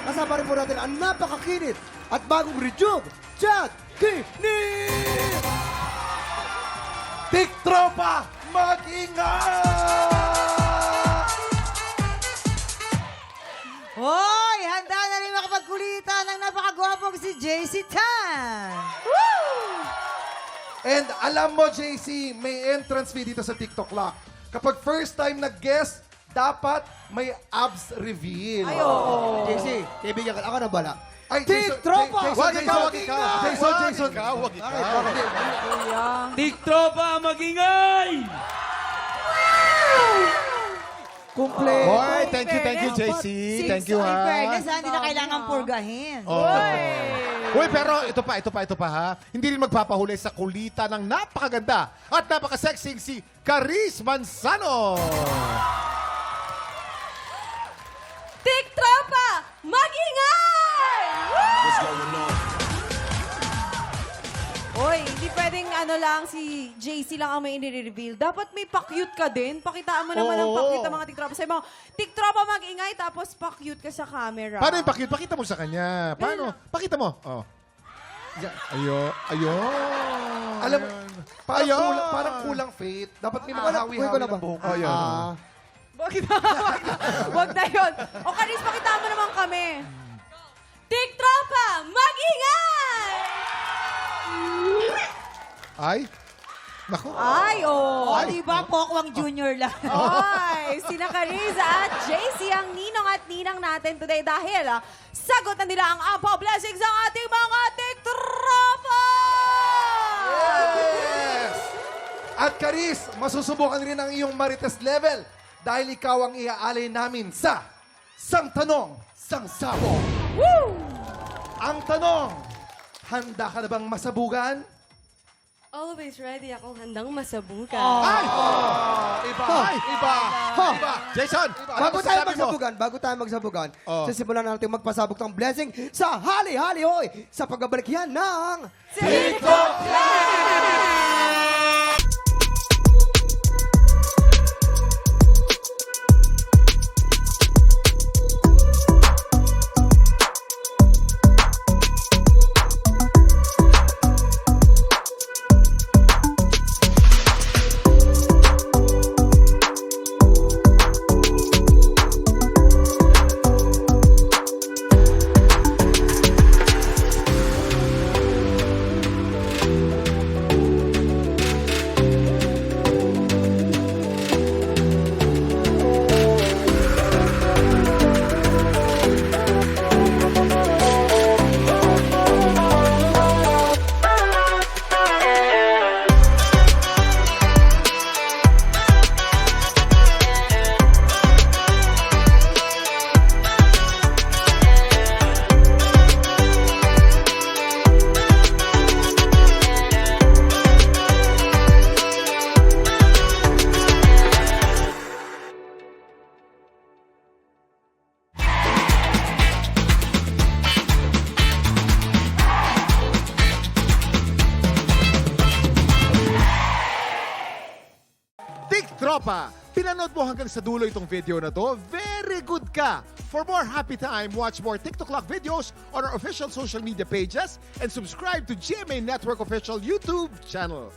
kasama rin po natin ang napakakinit at bagong rejuve, Chad Kinis! Tiktropa, mag-ingat! Hoy! Handa na rin makapagkulitan ng napakagwapong si JC Tan! And alam mo, JC, may entrance fee dito sa TikTok Lock. Kapag first time nag-guest, dapat may abs reveal. Ay, oo. JC, kaibigan ka. Ako na bala. Ay, Jason, Tiktropa! Jason, Jason. Tiktropa, magingay! Kompleto. Hoy, thank you, JC. Thank you, In ha. fairness, hindi na kailangan purgahin. Uy, pero ito pa, ha. Hindi rin magpapahuli sa kulita ng napakaganda at napakasexing si Caris Manzano. Tiktropa, mag-ingay! Oy, hindi pwedeng ano lang si JC lang ang may i-reveal. Dapat may pa-cute ka din. Pakitaan mo naman ang Oo. pa-cute ng mga tiktropa. Sabi mo, tiktropa mag-ingay tapos pa-cute ka sa camera. Paano yung pakita? Pakita mo sa kanya. Paano? Pakita mo. Oh. Ayun. Alam mo, parang Ayun. parang kulang faith. Dapat may mga Kuha ko hawi-hawi na ba? ng buhok. Oh, yun. Wag na yun. O Karis, pakitaan mo naman kami. Tiktropa, mag-ingay! Ay. Naku. Ay, oh. O, diba? Pokwang Junior lang. Oy, sina Cariza at JC ang ninong at ninang natin today dahil sagot na nila ang Apo Blessings ng ating mga tiktropa! Yes! At Caris, masusubukan rin ang iyong marites level dahil ikaw ang iaalay namin sa Sang Tanong, Sang Sabong. Woo! Ang tanong, handa ka na bang masabugan? Always ready akong handang masabukan. Ay! Iba! Ay! Iba! Iba! Jason! Bago tayo magsabugan, Oh. sisimulan natin magpasabog ng blessing sa hali-hali hoy sa pagbabalik yan ng TikTok Tiktropa! Pinanood mo hanggang sa dulo itong video na to? Very good ka! For more happy time, watch more TikTok Lock videos on our official social media pages and subscribe to GMA Network official YouTube channel.